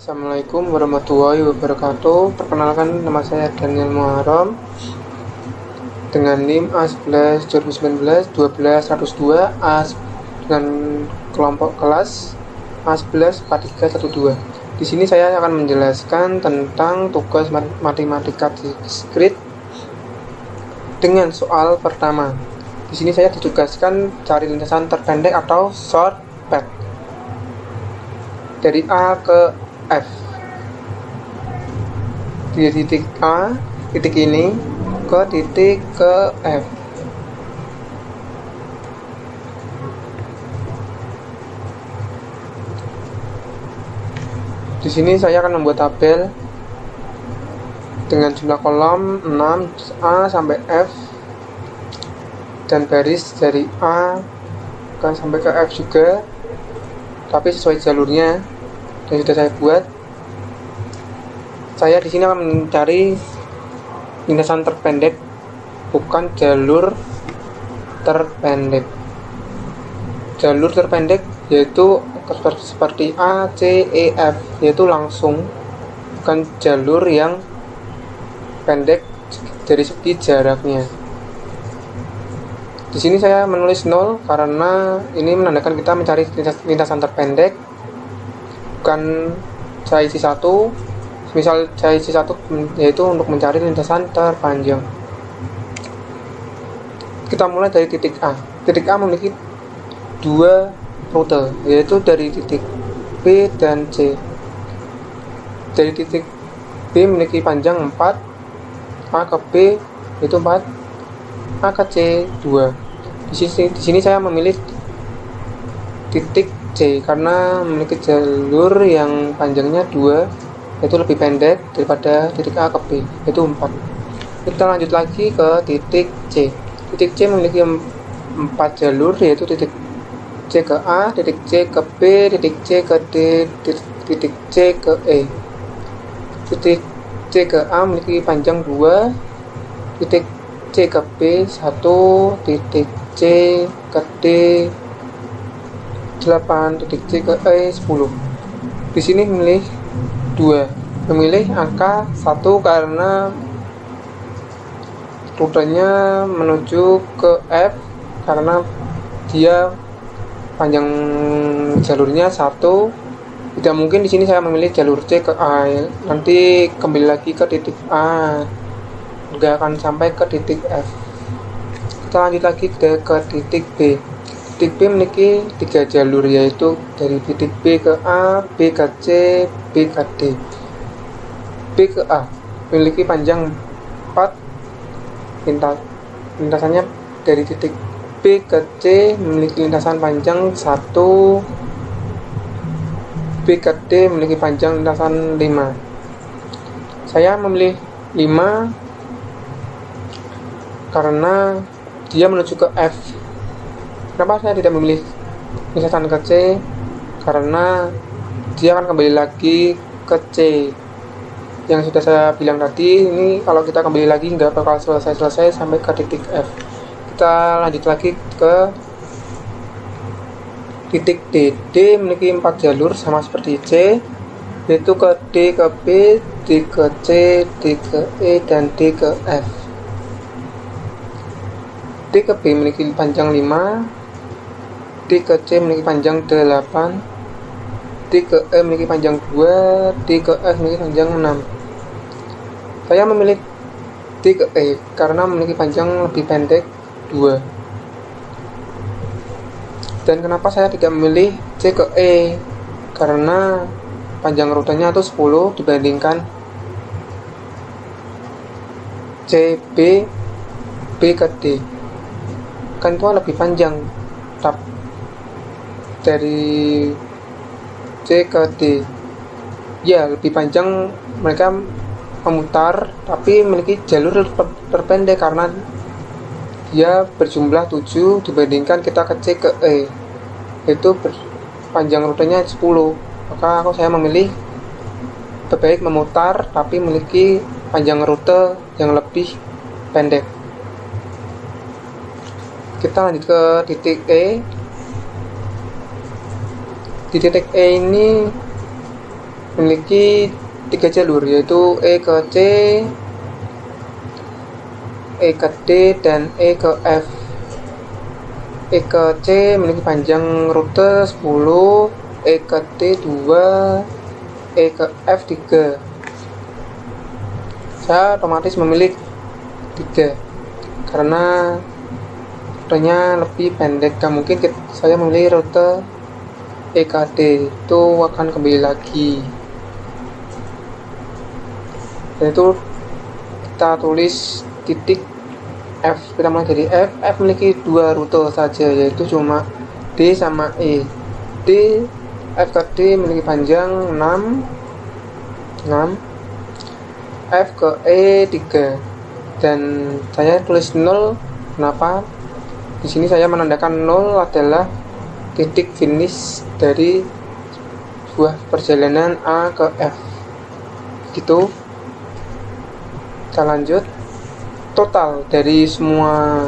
Assalamualaikum warahmatullahi wabarakatuh. Perkenalkan, nama saya Daniel Muharram dengan NIM A11 2019 12102 A dengan kelompok kelas A11 4312. Di sini saya akan menjelaskan tentang tugas matematika diskrit dengan soal pertama. Di sini saya ditugaskan cari lintasan terpendek atau shortcut dari A ke F. Di titik A, titik ini ke titik ke F. Di sini saya akan membuat tabel dengan jumlah kolom 6 A sampai F dan baris dari A sampai ke F juga, tapi sesuai jalurnya yang sudah saya buat. Saya di sini akan mencari lintasan terpendek, bukan jalur terpendek. Jalur terpendek yaitu seperti A, C, E, F, yaitu langsung, bukan jalur yang pendek dari segi jaraknya. Di sini saya menulis 0 karena ini menandakan kita mencari lintasan terpendek, bukan saya isi 1. Misal saya isi 1 yaitu untuk mencari lintasan terpanjang. Kita mulai dari titik A. Titik A memiliki dua rute, yaitu dari titik B dan C. Dari titik B memiliki panjang 4, A ke B yaitu 4, A ke C 2. Di sini saya memilih titik C karena memiliki jalur yang panjangnya 2, yaitu lebih pendek daripada titik A ke B, yaitu 4. Kita lanjut lagi ke titik C. Titik C memiliki 4 jalur, yaitu titik C ke A, titik C ke B, titik C ke D, titik C ke E. Titik C ke A memiliki panjang 2, titik C ke B 1, titik C ke D 8, titik C ke E 10. Di sini memilih 2, memilih angka 1 karena rutenya menuju ke F, karena dia panjang jalurnya 1. Tidak mungkin di sini saya memilih jalur C ke A. Nanti kembali lagi ke titik A, nggak akan sampai ke titik F. Kita lanjut lagi ke titik B. Titik B memiliki 3 jalur, yaitu dari titik B ke A, B ke C, B ke D. B ke A memiliki panjang 4, lintasannya dari titik B ke C memiliki lintasan panjang 1, B ke D memiliki panjang lintasan 5. Saya memilih 5 karena dia menuju ke F. Kenapa saya tidak memilih lintasan ke C? Karena dia akan kembali lagi ke C. Yang sudah saya bilang tadi, ini kalau kita kembali lagi nggak bakal selesai sampai ke titik F. Kita lanjut lagi ke titik D. D memiliki 4 jalur sama seperti C, yaitu ke D ke B, D ke C, D ke E, dan D ke F. D ke B memiliki panjang 5, D ke C memiliki panjang 8, D ke E memiliki panjang 2, D ke F memiliki panjang 6. Saya memilih D ke E karena memiliki panjang lebih pendek 2. Dan kenapa saya tidak memilih C ke E? Karena panjang rutenya itu 10 dibandingkan C, B, B ke D. Kan itu lebih panjang dari C ke D. Ya, lebih panjang, mereka memutar, tapi memiliki jalur terpendek karena dia berjumlah 7 dibandingkan kita ke C ke E, yaitu panjang rutenya 10. Maka saya memilih lebih baik memutar tapi memiliki panjang rute yang lebih pendek. Kita lanjut ke titik E. Di titik E ini memiliki 3 jalur, yaitu E ke C, E ke D, dan E ke F. E ke C memiliki panjang rute 10, E ke D 2, E ke F 3. Saya otomatis memilih 3 karena rutenya lebih pendek. Gak mungkin saya memilih rute EKD, itu akan kembali lagi. Dan itu kita tulis titik F. Kita mulai dari F. F memiliki 2 rute saja, yaitu cuma D sama E. D, F ke D memiliki panjang 6, F ke E 3. Dan saya tulis 0. Kenapa? Di sini saya menandakan 0 adalah titik finish dari sebuah perjalanan A ke F. Gitu. Kita lanjut. Total dari semua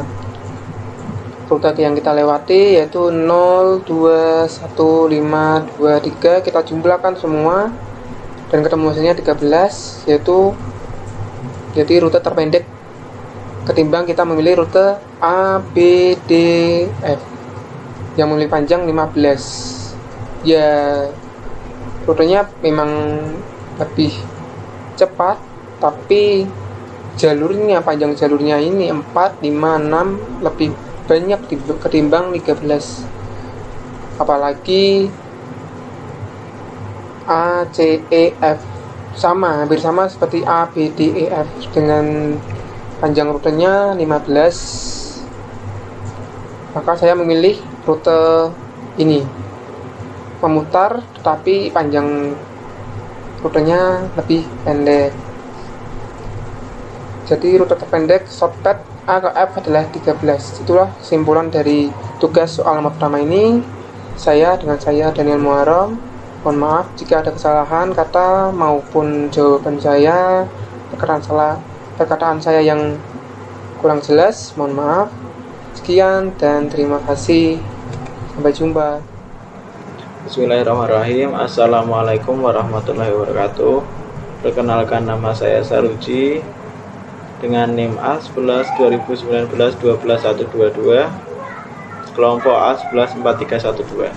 rute yang kita lewati yaitu 0, 2, 1, 5, 2, 3. Kita jumlahkan semua dan ketemu hasilnya 13, yaitu jadi rute terpendek ketimbang kita memilih rute A, B, D, F yang memiliki panjang 15. Ya, rutenya memang lebih cepat, tapi panjang jalurnya ini 4, 5, 6 lebih banyak ketimbang 13. Apalagi A, C, E, F hampir sama seperti A, B, D, E, F dengan panjang rutenya 15. Maka saya memilih rute ini, memutar tetapi panjang rutenya lebih pendek. Jadi rute terpendek shortcut A ke F adalah 13. Itulah kesimpulan dari tugas soal nomor pertama ini. Dengan saya Daniel Muharram. Mohon maaf jika ada kesalahan kata maupun jawaban saya, perkataan saya yang kurang jelas, mohon maaf. Sekian dan terima kasih. Sampai jumpa. Bismillahirrahmanirrahim. Assalamualaikum warahmatullahi wabarakatuh. Perkenalkan, nama saya Saruji dengan NIM A11 2019 12122, kelompok A11 4312.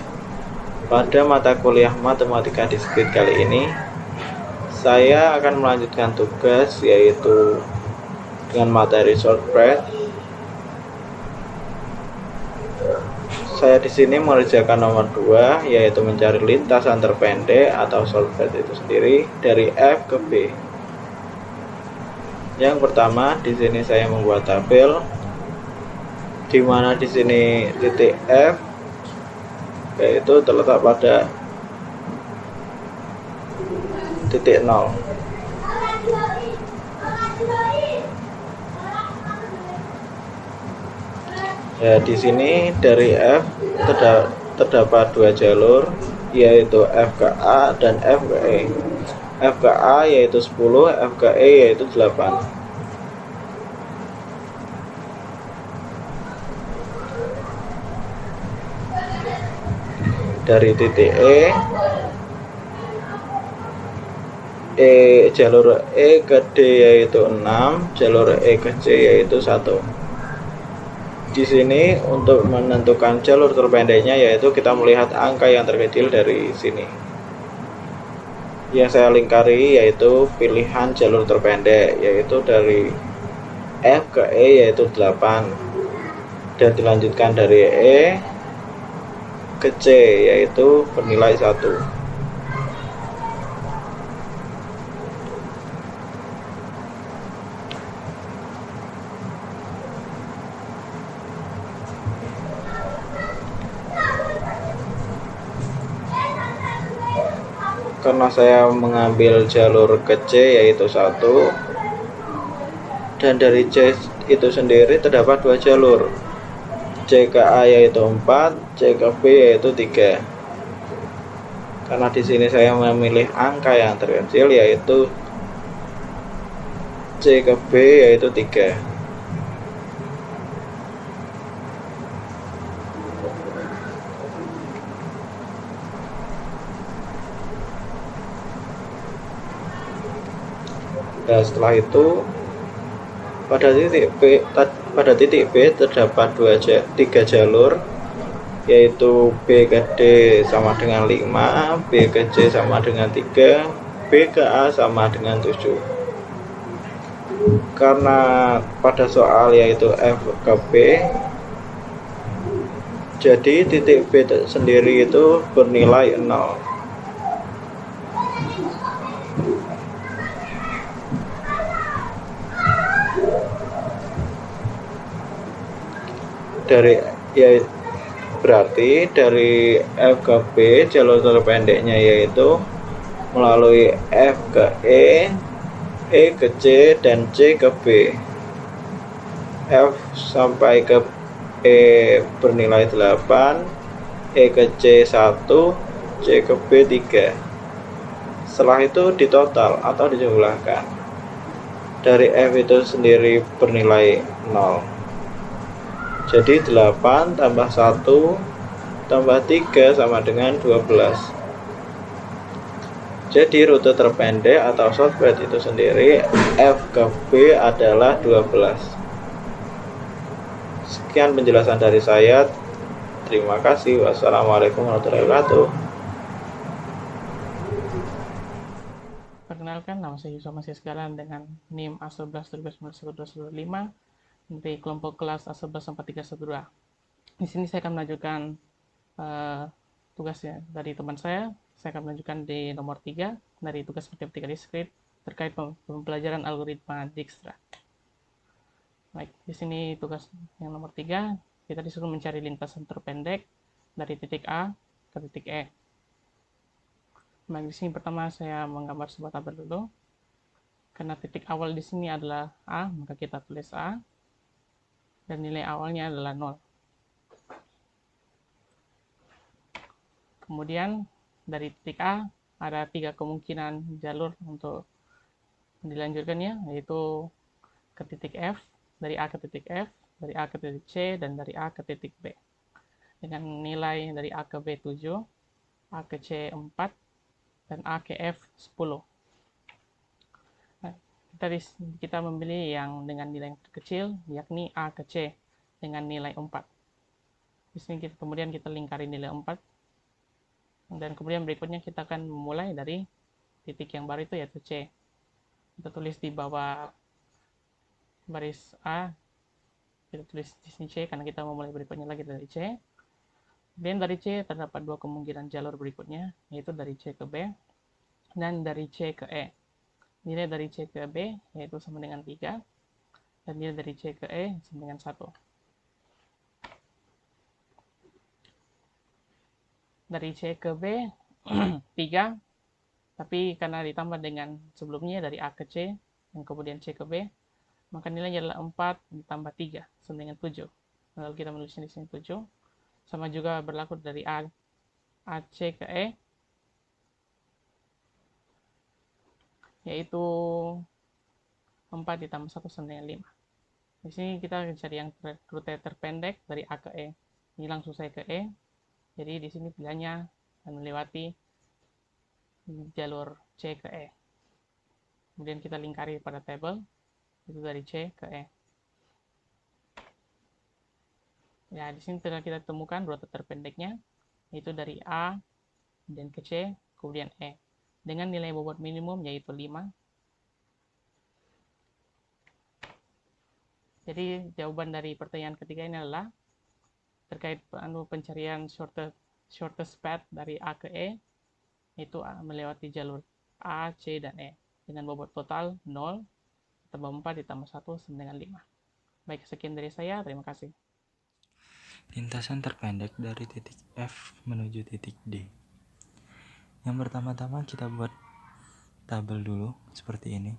Pada mata kuliah matematika diskrit kali ini, saya akan melanjutkan tugas yaitu dengan materi shortcut. Saya di sini mengerjakan nomor 2, yaitu mencari lintasan terpendek atau shortcut itu sendiri dari F ke B. Yang pertama, di sini saya membuat tabel di mana di sini titik F yaitu terletak pada titik 0. Ya, di sini dari F terdapat 2 jalur, yaitu F ke A dan F ke E. F ke A yaitu 10, F ke E yaitu 8. Dari titik jalur E ke D yaitu 6, jalur E ke C yaitu 1. Di sini untuk menentukan jalur terpendeknya yaitu kita melihat angka yang terkecil dari sini. Yang saya lingkari yaitu pilihan jalur terpendek, yaitu dari F ke E yaitu 8, dan dilanjutkan dari E ke C yaitu bernilai 1. Karena saya mengambil jalur ke C yaitu 1, dan dari C itu sendiri terdapat 2 jalur, C ke A yaitu 4, C ke B yaitu 3. Karena di sini saya memilih angka yang terkecil yaitu C ke B yaitu 3. Nah, setelah itu pada titik B terdapat tiga jalur, yaitu B ke D sama dengan 5, B ke C sama dengan 3, B ke A sama dengan 7. Karena pada soal yaitu F ke B, jadi titik B sendiri itu bernilai 0. Berarti dari F ke B jalur terpendeknya yaitu melalui F ke E ke C, dan C ke B. F sampai ke E bernilai 8, E ke C 1, C ke B 3. Setelah itu ditotal atau dijumlahkan. Dari F itu sendiri bernilai 0. Jadi 8 tambah 1 tambah 3 sama dengan 12. Jadi rute terpendek atau shortcut itu sendiri F ke B adalah 12. Sekian penjelasan dari saya. Terima kasih. Wassalamualaikum warahmatullahi wabarakatuh. Perkenalkan, nama saya Yusuf Masih Segaran dengan NIM A11 13 dari kelompok kelas A11 4312. Di sini saya akan melanjutkan tugasnya dari teman saya. Saya akan melanjutkan di nomor 3 dari tugas matematika diskrit terkait pembelajaran algoritma Dijkstra. Baik, di sini tugas yang nomor 3, kita disuruh mencari lintasan terpendek dari titik A ke titik E. Baik, di sini pertama saya menggambar sebuah tabel dulu. Karena titik awal di sini adalah A, maka kita tulis A. Dan nilai awalnya adalah 0. Kemudian dari titik A ada 3 kemungkinan jalur untuk dilanjutkannya, yaitu ke titik F, dari A ke titik F, dari A ke titik C, dan dari A ke titik B. Dengan nilai dari A ke B 7, A ke C 4, dan A ke F 10. Kita memilih yang dengan nilai yang terkecil, yakni A ke C dengan nilai 4. Di sini kemudian kita lingkari nilai 4. Dan kemudian berikutnya kita akan memulai dari titik yang baru itu, yaitu C. Kita tulis di bawah baris A, kita tulis di sini C karena kita memulai berikutnya lagi dari C. Kemudian dari C terdapat 2 kemungkinan jalur berikutnya, yaitu dari C ke B dan dari C ke E. Nilai dari C ke B yaitu sama dengan 3, dan nilai dari C ke E sama dengan 1. Dari C ke B 3, tapi karena ditambah dengan sebelumnya dari A ke C dan kemudian C ke B, maka nilainya adalah 4 ditambah 3 sama dengan 7. Lalu kita menulisnya di sini 7. Sama juga berlaku dari AC ke E, yaitu 4 ditambah 1 sama dengan 5. Di sini kita cari yang rute terpendek dari A ke E. Ini langsung saya ke E. Jadi di sini pilihannya akan melewati jalur C ke E. Kemudian kita lingkari pada tabel, itu dari C ke E. Ya, di sini telah kita temukan rute terpendeknya, yaitu dari A dan ke C, kemudian E. Dengan nilai bobot minimum yaitu 5. Jadi jawaban dari pertanyaan ketiga ini adalah terkait pencarian shortest path dari A ke E, yaitu melewati jalur A, C, dan E dengan bobot total 0 tambah 4 ditambah 1 sama dengan 5. Baik, sekian dari saya. Terima kasih. Lintasan terpendek dari titik F menuju titik D. Yang pertama-tama kita buat tabel dulu seperti ini.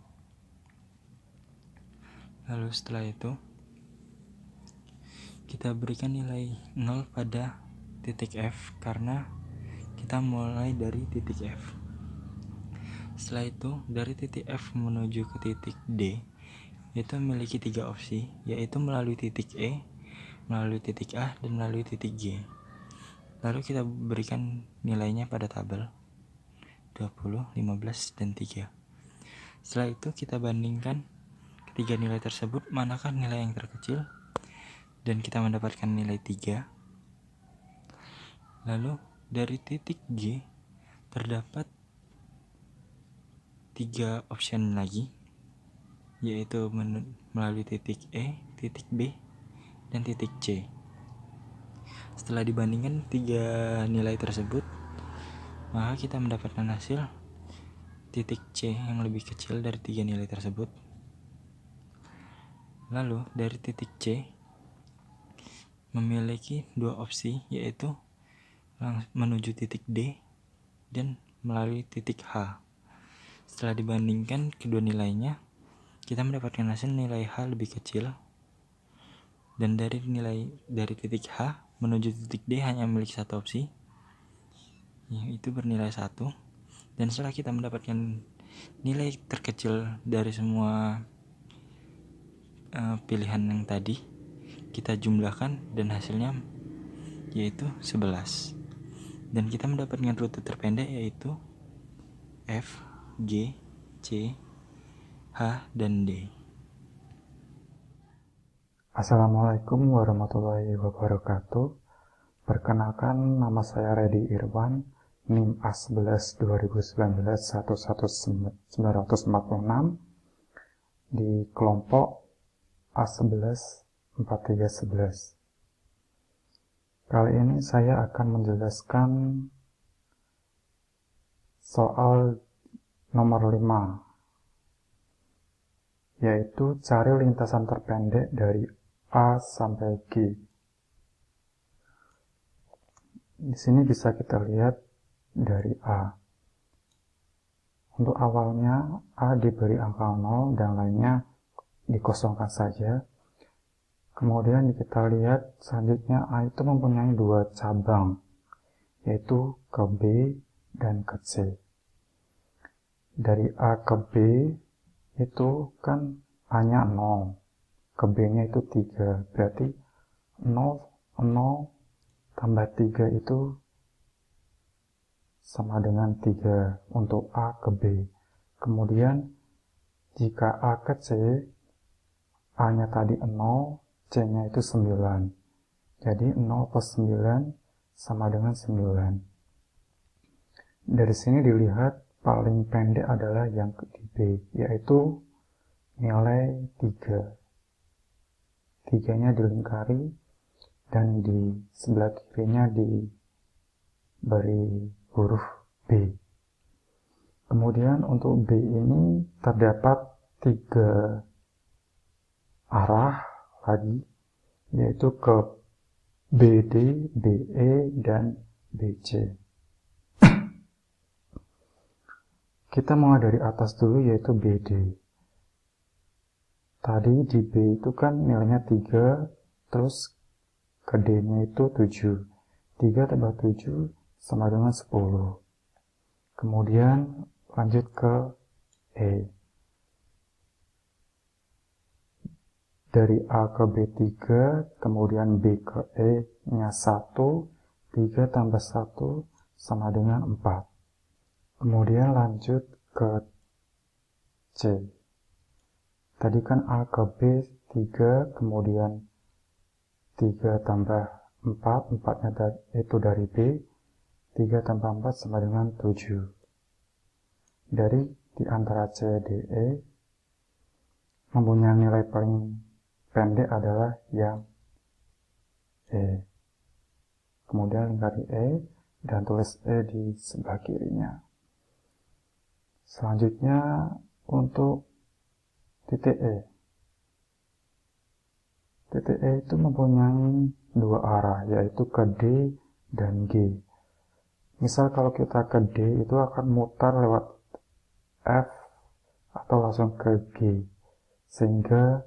Lalu setelah itu kita berikan nilai 0 pada titik F karena kita mulai dari titik F. Setelah itu dari titik F menuju ke titik D itu memiliki 3 opsi, yaitu melalui titik E, melalui titik A, dan melalui titik G. Lalu kita berikan nilainya pada tabel 20, 15, dan 3. Setelah itu kita bandingkan ketiga nilai tersebut, manakah nilai yang terkecil, dan kita mendapatkan nilai 3. Lalu dari titik G terdapat 3 option lagi, yaitu melalui titik E, titik B, dan titik C. Setelah dibandingkan 3 nilai tersebut, maka kita mendapatkan hasil titik C yang lebih kecil dari 3 nilai tersebut. Lalu dari titik C memiliki 2 opsi, yaitu menuju titik D dan melalui titik H. Setelah dibandingkan kedua nilainya, kita mendapatkan hasil nilai H lebih kecil, dan dari titik H menuju titik D hanya memiliki satu opsi, yaitu bernilai 1. Dan setelah kita mendapatkan nilai terkecil dari semua pilihan yang tadi, kita jumlahkan dan hasilnya yaitu 11. Dan kita mendapatkan rute terpendek yaitu F, G, C, H, dan D. Assalamualaikum warahmatullahi wabarakatuh. Perkenalkan, nama saya Redi Irwan, NIM A11 2019 11946 di kelompok A11 4311. Kali ini saya akan menjelaskan soal nomor 5, yaitu cari lintasan terpendek dari A sampai G. Di sini bisa kita lihat dari A. Untuk awalnya A diberi angka 0 dan lainnya dikosongkan saja. Kemudian kita lihat selanjutnya A itu mempunyai 2 cabang, yaitu ke B dan ke C. Dari A ke B itu kan A-nya 0, ke B-nya itu 3, berarti 0 tambah 3 itu sama dengan 3 untuk A ke B. Kemudian jika A ke C, A-nya tadi 0, C-nya itu 9. Jadi 0 plus 9 sama dengan 9. Dari sini dilihat paling pendek adalah yang di B, yaitu nilai 3. 3-nya dilingkari dan di sebelah kirinya diberi huruf B. Kemudian untuk B ini terdapat 3 arah lagi, yaitu ke BD, BE, dan BC. Kita mulai dari atas dulu, yaitu BD. Tadi di B itu kan nilainya 3, terus ke D-nya itu 7. 3 tambah 7 sama dengan 10. Kemudian lanjut ke E. Dari A ke B 3, kemudian B ke E-nya 1, 3 tambah 1 sama dengan 4. Kemudian lanjut ke C. Tadi kan A ke B 3, kemudian 3 tambah 4, 4-nya itu dari B, 3 tambah 4 sama dengan 7. Dari di antara C, D, E, mempunyai nilai paling pendek adalah yang E. Kemudian lingkari E dan tulis E di sebelah kirinya. Selanjutnya untuk titik E. Titik E itu mempunyai 2 arah, yaitu ke D dan G. Misal kalau kita ke D itu akan mutar lewat F atau langsung ke G, sehingga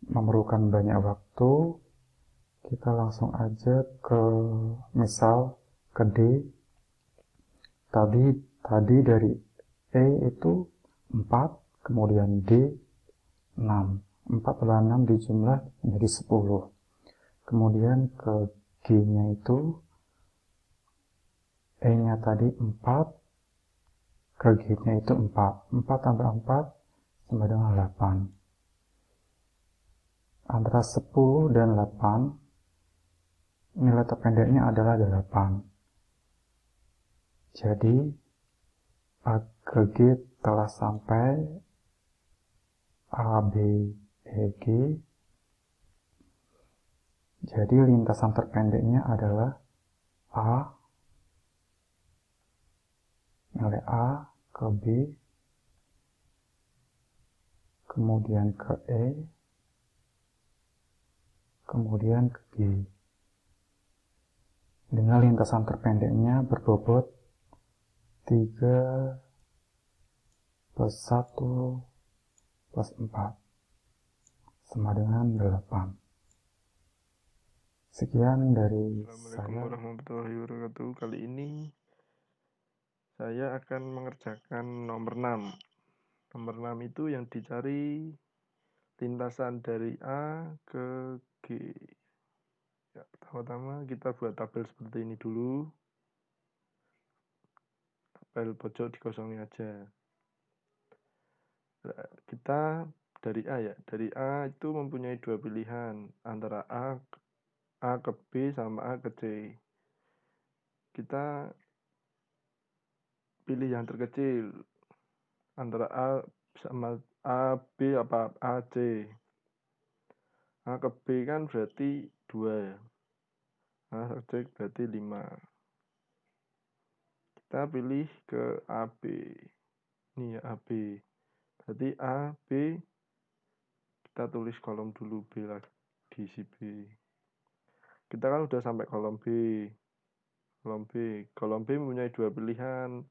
memerlukan banyak waktu. Kita langsung aja ke misal ke D. Tadi dari E itu 4, kemudian D 6. 4 tambah 6 dijumlah menjadi 10. Kemudian ke G-nya itu E-nya tadi 4, ke G-nya itu 4. 4 tambah 4 sama dengan 8. Antara 10 dan 8, nilai terpendeknya adalah 8. Jadi, A ke G telah sampai A, B, E, G. Jadi, lintasan terpendeknya adalah A, nilai A ke B, kemudian ke E, kemudian ke G. Dengan lintasan terpendeknya berbobot 3 plus 1 plus 4 sama dengan 8. Sekian dari Assalamualaikum saya. warahmatullahi wabarakatuh. Kali ini saya akan mengerjakan nomor 6. Nomor 6 itu yang dicari lintasan dari A ke G. Ya, pertama-tama kita buat tabel seperti ini dulu. Tabel pojok dikosongin aja. Nah, kita dari A ya. Dari A itu mempunyai dua pilihan antara A ke B sama A ke C. Kita pilih yang terkecil antara A sama A, B apa A, C. A ke B kan berarti 2 ya. A ke C berarti 5. Kita pilih ke AB. Ini ya AB. Berarti A, B kita tulis kolom dulu B lagi, diisi B. Kita kan udah sampai kolom B. Kolom B mempunyai dua pilihan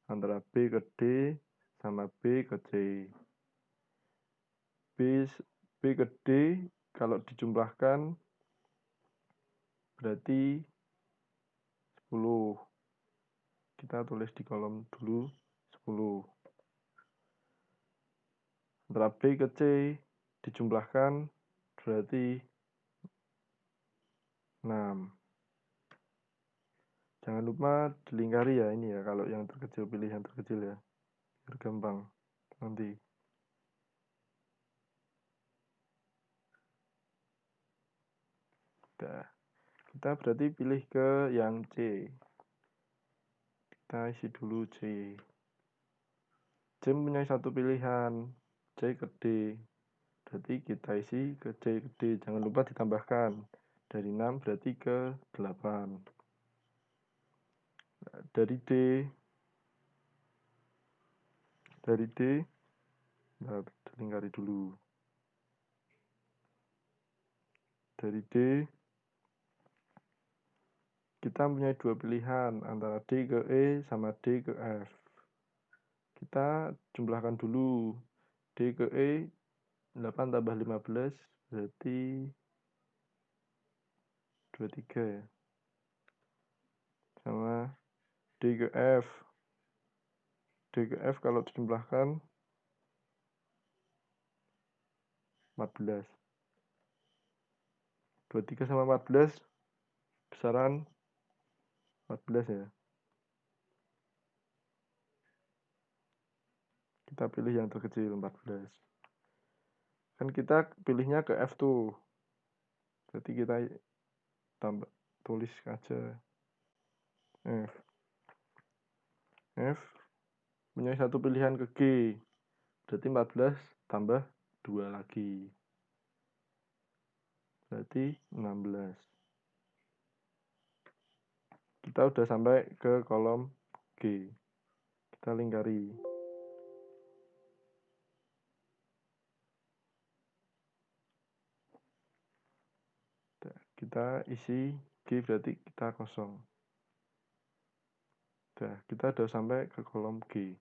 antara B ke D sama B ke C. B ke D kalau dijumlahkan berarti 10. Kita tulis di kolom dulu 10. Antara B ke C dijumlahkan berarti 6. Jangan lupa dilingkari ya ini ya, kalau yang terkecil pilih yang terkecil ya, biar gampang nanti. Udah. Kita berarti pilih ke yang C. Kita isi dulu C. C mempunyai satu pilihan, C ke D. Berarti kita isi ke C ke D. Jangan lupa ditambahkan. Dari 6 berarti ke 8. Nah, dari D, nah, dilingkari dulu. Dari D, kita mempunyai dua pilihan antara D ke E sama D ke F. Kita jumlahkan dulu. D ke E 8 tambah 15 berarti 23 ya. Sama D ke F. D ke F kalau dijumlahkan 14. 23 sama 14 besaran 14 ya. Kita pilih yang terkecil 14. Kan kita pilihnya ke F tuh. Berarti kita tambah tulis aja F. F punya satu pilihan ke G. Berarti 14 tambah 2 lagi. Berarti 16. Kita udah sampai ke kolom G. Kita lingkari. Kita isi G berarti kita kosong. Kita udah sampai ke kolom G.